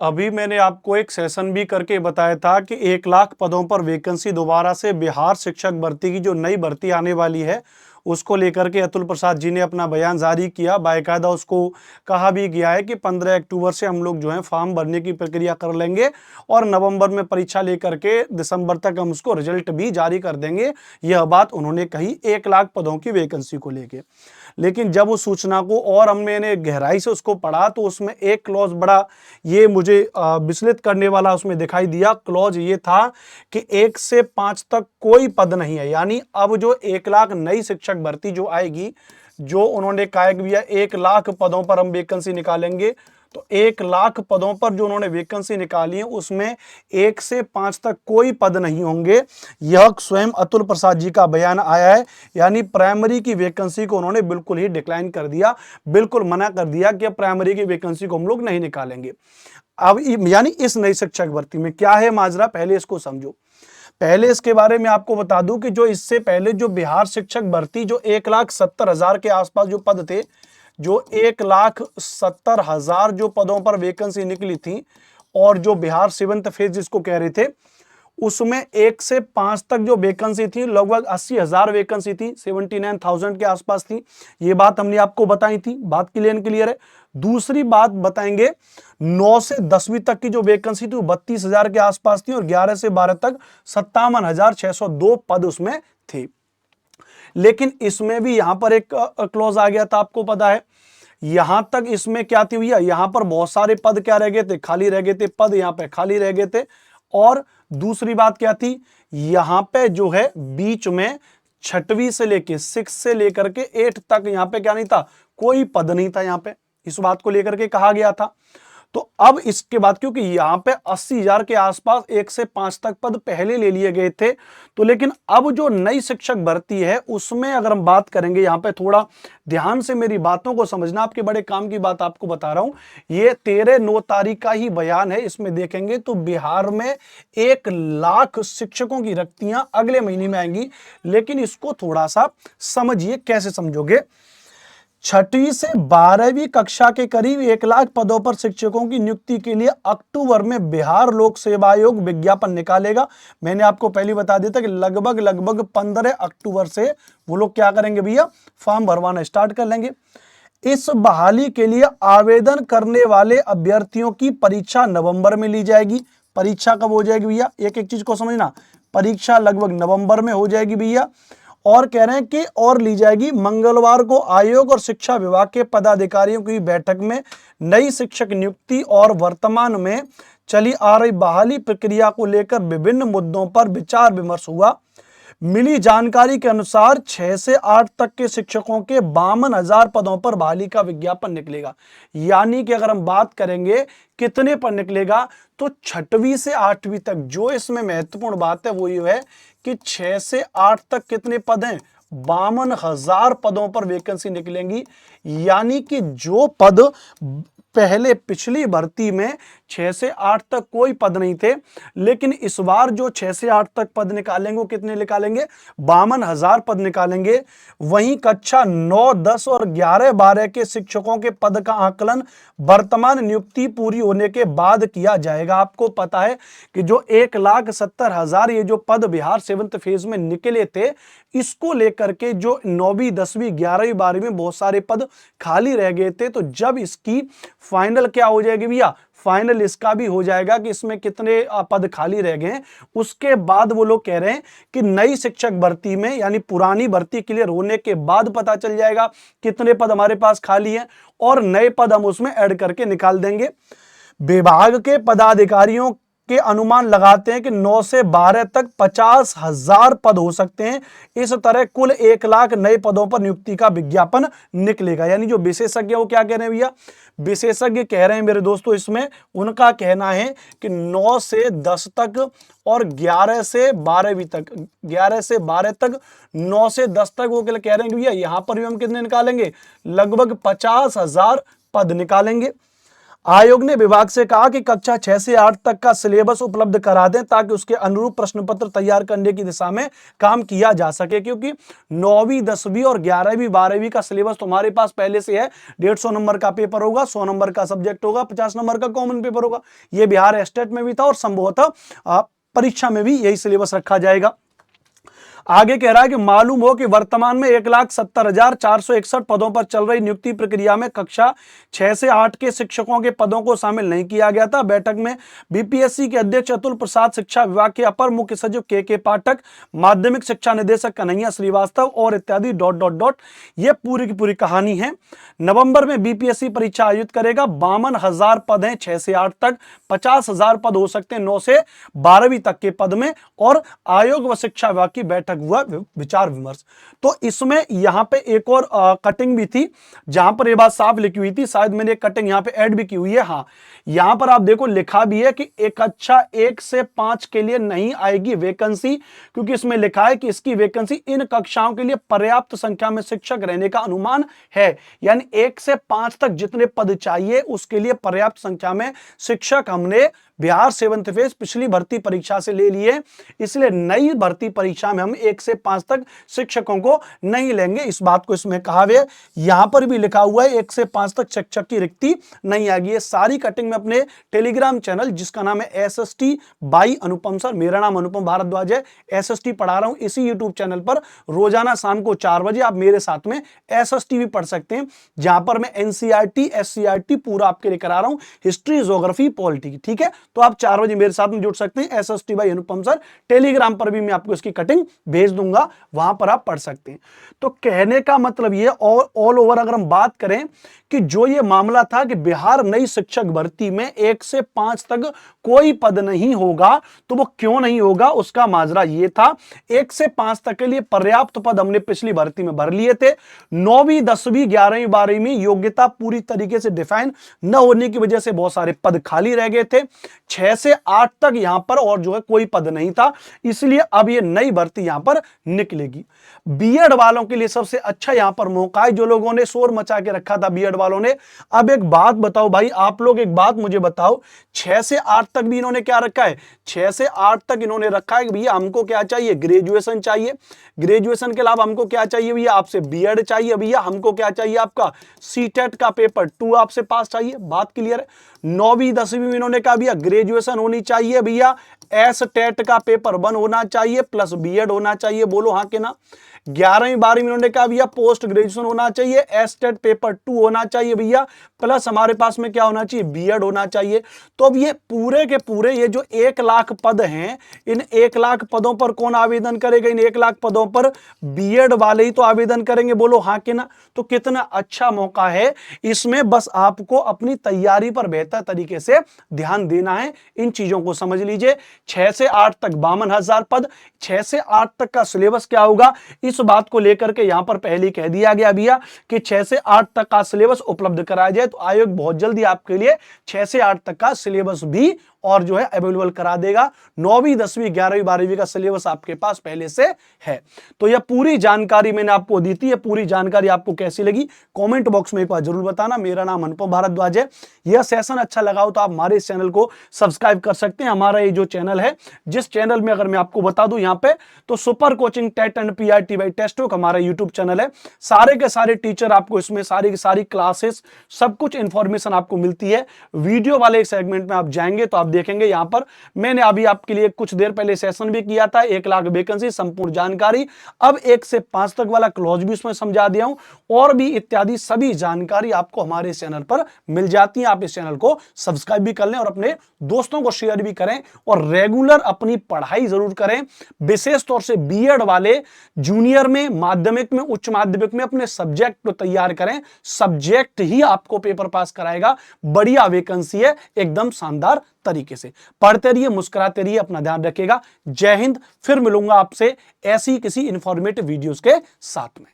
अभी मैंने आपको एक सेशन भी करके बताया था कि 1 लाख पदों पर वैकेंसी दोबारा से बिहार शिक्षक भर्ती की जो नई भर्ती आने वाली है उसको लेकर के अतुल प्रसाद जी ने अपना बयान जारी किया। बाकायदा उसको कहा भी गया है कि 15 अक्टूबर से हम लोग जो है फॉर्म भरने की प्रक्रिया कर लेंगे और नवंबर में परीक्षा लेकर के दिसंबर तक हम उसको रिजल्ट भी जारी कर देंगे। यह बात उन्होंने कही 1 लाख पदों की वैकेंसी को लेके। लेकिन जब उस सूचना को और हमने गहराई से उसको पढ़ा तो उसमें एक क्लॉज बड़ा ये मुझे विचलित करने वाला उसमें दिखाई दिया। क्लॉज ये था कि 1 से 5 तक कोई पद नहीं है, यानी अब जो 1 लाख नई शिक्षक भर्ती जो आएगी, जो उन्होंने कहा कि भैया 1 लाख पदों पर हम वैकेंसी निकालेंगे, तो 1 लाख पदों पर जो उन्होंने वैकेंसी निकाली है उसमें 1 से 5 तक कोई पद नहीं होंगे। यह स्वयं अतुल प्रसाद जी का बयान आया है। यानी प्राइमरी की वैकेंसी को उन्होंने बिल्कुल ही डिक्लाइन कर दिया, बिल्कुल मना कर दिया कि प्राइमरी की वैकेंसी को हम लोग नहीं निकालेंगे। अब यानी इस नई शिक्षक भर्ती में क्या है माजरा, पहले इसको समझो। पहले इसके बारे में आपको बता दूं कि जो इससे पहले जो बिहार शिक्षक भर्ती जो 1,70,000 के आसपास जो पद थे, जो 1,70,000 जो पदों पर वैकेंसी निकली थी और जो बिहार 7th फेज जिसको कह रहे थे, उसमें 1 से 5 तक जो वैकेंसी थी लगभग 80,000 वैकेंसी थी, 79,000 के आसपास थी। ये बात हमने आपको बताई थी, बात क्लियर है। दूसरी बात बताएंगे, 9 से 10वीं तक की जो वैकेंसी थी वो 32,000 के आसपास थी और 11 से 12 तक 57,602 पद उसमें थे। लेकिन इसमें भी यहां पर एक क्लॉज आ गया था, आपको पता है। यहां तक इसमें क्या थी भैया, यहां पर बहुत सारे पद क्या रह गए थे, खाली रह गए थे, पद यहां पे खाली रह गए थे। और दूसरी बात क्या थी, यहां पे जो है बीच में 6वीं से लेके 6 से लेकर के 8 तक यहां पे क्या नहीं था, कोई पद नहीं था। यहां पे इस बात को लेकर के कहा गया था। तो अब इसके बाद क्योंकि यहां पे 80,000 के आसपास 1 से 5 तक पद पहले ले लिए गए थे, तो लेकिन अब जो नई शिक्षक भर्ती है उसमें अगर हम बात करेंगे, यहां पे थोड़ा ध्यान से मेरी बातों को समझना, आपके बड़े काम की बात आपको बता रहा हूं। ये 13-9 तारीख का ही बयान है। इसमें देखेंगे तो बिहार में 1 लाख शिक्षकों की रिक्तियां अगले महीने में आएंगी। लेकिन इसको थोड़ा सा समझिए, कैसे समझोगे। 6वीं से 12वीं कक्षा के करीब 1 लाख पदों पर शिक्षकों की नियुक्ति के लिए अक्टूबर में बिहार लोक सेवा आयोग विज्ञापन निकालेगा। मैंने आपको पहले बता दिया था कि लगभग 15 अक्टूबर से वो लोग क्या करेंगे भैया, फॉर्म भरवाना स्टार्ट कर लेंगे। इस बहाली के लिए आवेदन करने वाले अभ्यर्थियों की परीक्षा नवंबर में ली जाएगी। परीक्षा कब हो जाएगी भैया, एक एक चीज को समझना, परीक्षा लगभग नवंबर में हो जाएगी भैया। और कह रहे हैं कि और ली जाएगी मंगलवार को आयोग और शिक्षा विभाग के पदाधिकारियों की बैठक में नई शिक्षक नियुक्ति और वर्तमान में चली आ रही बहाली प्रक्रिया को लेकर विभिन्न मुद्दों पर विचार विमर्श हुआ। मिली जानकारी के अनुसार 6 से 8 तक के शिक्षकों के 52,000 पदों पर बहाली का विज्ञापन निकलेगा। यानी कि अगर हम बात करेंगे कितने पर निकलेगा, तो 6वीं से 8वीं तक। जो इसमें महत्वपूर्ण बात है वो ये है कि 6 से 8 तक कितने पद हैं, 52,000 पदों पर वैकेंसी निकलेंगी। यानी कि जो पद पहले पिछली भर्ती में 6 से 8 तक कोई पद नहीं थे, लेकिन इस बार जो 6 से 8 तक पद निकालेंगे वो कितने निकालेंगे, 52,000 पद निकालेंगे। वहीं कक्षा 9, 10 और 11, 12 के शिक्षकों के पद का आकलन वर्तमान नियुक्ति पूरी होने के बाद किया जाएगा। आपको पता है कि जो 1,70,000 ये जो पद बिहार 7th फेज में निकले थे, इसको लेकर के जो 9वीं, 10वीं, 11वीं, 12वीं में बहुत सारे पद खाली रह गए थे। तो जब इसकी फाइनल क्या हो जाएगी भैया, फाइनल इसका भी हो जाएगा कि इसमें कितने पद खाली रह गए हैं। उसके बाद वो लोग कह रहे हैं कि नई शिक्षक भर्ती में, यानी पुरानी भर्ती क्लियर होने के बाद पता चल जाएगा कितने पद हमारे पास खाली हैं और नए पद हम उसमें ऐड करके निकाल देंगे। विभाग के पदाधिकारियों के अनुमान लगाते हैं कि 9 से 12 तक 50,000 पद हो सकते हैं। इस तरह कुल 1 लाख नए पदों पर नियुक्ति का विज्ञापन निकलेगा। यानी जो विशेषज्ञ वो क्या कह रहे हैं भैया, विशेषज्ञ कह रहे हैं मेरे दोस्तों, इसमें उनका कहना है कि 9 से 10 तक और 11 से 12वीं तक, 11 से 12 तक, 9 से 10 तक वो कह रहे हैं भैया यहां पर भी हम कितने निकालेंगे, लगभग 50,000 पद निकालेंगे। आयोग ने विभाग से कहा कि कक्षा 6 से 8 तक का सिलेबस उपलब्ध करा दें ताकि उसके अनुरूप प्रश्न पत्र तैयार करने की दिशा में काम किया जा सके, क्योंकि 9वीं 10वीं और 11वीं 12वीं का सिलेबस तुम्हारे पास पहले से है। 150 नंबर का पेपर होगा, 100 नंबर का सब्जेक्ट होगा, 50 नंबर का कॉमन पेपर होगा। यह बिहार स्टेट में भी था और संभवतः परीक्षा में भी यही सिलेबस रखा जाएगा। आगे कह रहा है कि मालूम हो कि वर्तमान में 1,70,461 पदों पर चल रही नियुक्ति प्रक्रिया में कक्षा 6 से 8 के शिक्षकों के पदों को शामिल नहीं किया गया था। बैठक में बीपीएससी के अध्यक्ष अतुल प्रसाद, शिक्षा विभाग के अपर मुख्य सचिव के पाठक, माध्यमिक शिक्षा निदेशक कन्हैया श्रीवास्तव और इत्यादि ... ये पूरी की पूरी कहानी है। नवंबर में बीपीएससी परीक्षा आयोजित करेगा। 52,000 पद हैं 6 से 8 तक, 50,000 पद हो सकते हैं 9 से 12वीं तक के पद में, और आयोग व शिक्षा विभाग की बैठक हुआ विचार विमर्श। तो इसमें यहां पे एक और कटिंग भी थी जहां पर यह बात साफ लिखी हुई थी, शायद मैंने कटिंग यहां पे ऐड भी की हुई है। हाँ, यहां पर आप देखो लिखा भी है कि एक कक्षा 1 से 5 के लिए नहीं आएगी वैकेंसी, क्योंकि इसमें लिखा है कि इसकी वैकेंसी इन कक्षाओं के लिए पर्याप्त संख्या में शिक्षक रहने का अनुमान है। यानी 1 से 5 तक जितने पद चाहिए उसके लिए पर्याप्त संख्या में शिक्षक हमने बिहार 7th फेज पिछली भर्ती परीक्षा से ले लिए, इसलिए नई भर्ती परीक्षा में हम 1 से 5 तक शिक्षकों को नहीं लेंगे। इस बात को इसमें कहा हुआ है, यहां पर भी लिखा हुआ है 1 से 5 तक शिक्षक की रिक्ति नहीं आएगी। ये सारी कटिंग में अपने टेलीग्राम चैनल जिसका नाम है एसएसटी बाई अनुपम सर, मेरा नाम अनुपम भारद्वाज है, एसएसटी पढ़ा रहा हूं इसी यूट्यूब चैनल पर। रोजाना शाम को 4 बजे आप मेरे साथ में एसएसटी भी पढ़ सकते हैं, जहां पर मैं एनसीईआरटी एससीईआरटी पूरा आपके लिए करा रहा हूं, हिस्ट्री, ज्योग्राफी, पॉलिटी। ठीक है, तो आप 4 बजे मेरे साथ में जुड़ सकते हैं। SST by Anupam sir, Telegram पर भी मैं आपको इसकी कटिंग भेज दूंगा, वहां पर आप पढ़ सकते हैं। तो कहने का मतलब ये, और ऑल ओवर अगर हम बात करें कि जो ये मामला था कि बिहार नई शिक्षक भर्ती में 1 से 5 तक कोई पद नहीं होगा, तो वो क्यों नहीं होगा, उसका माजरा ये था 1 से 5 तक के लिए पर्याप्त पद हमने पिछली भर्ती में भर लिए थे। 9वीं 10वीं 11वीं 12वीं में योग्यता पूरी तरीके से डिफाइन न होने की वजह से बहुत सारे पद खाली रह गए थे। 6 से 8 तक यहां पर और जो है कोई पद नहीं था, इसलिए अब ये नई भर्ती यहां पर निकलेगी। बीएड वालों के लिए सबसे अच्छा यहां पर मौका है, जो लोगों ने शोर मचा के रखा था बीएड वालों ने। अब एक बात बताओ भाई, आप लोग एक बात मुझे बताओ, 6 से 8 तक भी इन्होंने क्या रखा है, 6 से 8 तक इन्होंने रखा है कि भैया हमको क्या चाहिए, ग्रेजुएशन चाहिए। ग्रेजुएशन के अलावा हमको क्या चाहिए भैया, आपसे बीएड चाहिए भैया, हमको क्या चाहिए, आपका सीटेट का पेपर 2 आपसे पास चाहिए। बात क्लियर है। 9वीं 10वीं में इन्होंने कहा भैया ग्रेजुएशन होनी चाहिए भैया, एस टेट का पेपर 1 होना चाहिए प्लस बीएड होना चाहिए। बोलो हाँ के ना। 11वीं 12वीं में इन्होंने कहा भैया पोस्ट ग्रेजुएशन होना चाहिए, एस टेट पेपर 2 होना चाहिए भैया, प्लस हमारे पास में क्या होना चाहिए, बीएड होना चाहिए। तो अब ये पूरे के पूरे ये जो 1 लाख पद हैं, इन 1 लाख पदों पर कौन आवेदन करेगा, इन 1 लाख पदों पर बीएड वाले ही तो आवेदन करेंगे। बोलो हाँ के ना। तो कितना अच्छा मौका है, इसमें बस आपको अपनी तैयारी पर बेहतर तरीके से ध्यान देना है। इन चीजों को समझ लीजिए। 6 से 8 तक 52,000 पद, 6 से 8 तक का सिलेबस क्या होगा, इस बात को लेकर के यहां पर पहले कह दिया गया भैया कि 6 से 8 तक का सिलेबस उपलब्ध कराया जाए। तो आयोग बहुत जल्दी आपके लिए 6 से 8 तक का सिलेबस भी और जो है अवेलेबल करा देगा। 9वीं 10वीं 11वीं 12वीं का सिलेबस आपके पास पहले से है। तो यह पूरी जानकारी मैंने आपको दी थी। यह पूरी जानकारी आपको कैसी लगी कमेंट बॉक्स में एक बार जरूर बताना। मेरा नाम अनुपम भारद्वाज है। यह सेशन अच्छा लगा हो तो आप हमारे इस चैनल को सब्सक्राइब कर सकते हैं। हमारा ये जो चैनल है, जिस चैनल में अगर मैं आपको बता दूं यहाँ पे, तो super coaching TET and PRT by Testbook हमारा यूट्यूब चैनल है। सारे के सारे टीचर आपको इसमें सारी की सारी क्लासेस सब कुछ इंफॉर्मेशन आपको मिलती है। वीडियो वाले सेगमेंट में आप जाएंगे तो आप देखेंगे यहां पर मैंने अभी आपके लिए कुछ देर पहले सेशन भी किया था, 1 लाख वैकेंसी संपूर्ण जानकारी। अब 1 से 5 तक वाला क्लॉज भी उसमें समझा दिया हूं, और भी इत्यादि सभी जानकारी आपको हमारे चैनल पर मिल जाती है। आप इस चैनल को सब्सक्राइब भी कर लें और अपने दोस्तों को शेयर भी करें, और रेगुलर अपनी पढ़ाई जरूर करें। विशेष तौर से बीएड वाले जूनियर में, माध्यमिक में, उच्च माध्यमिक में अपने सब्जेक्ट को तैयार करें। सब्जेक्ट ही आपको पेपर पास कराएगा। बढ़िया वैकेंसी है, एकदम शानदार तरीके से पढ़ते रहिए, मुस्कुराते रहिए, अपना ध्यान रखिएगा। जय हिंद। फिर मिलूंगा आपसे ऐसी किसी इंफॉर्मेटिव वीडियोस के साथ में।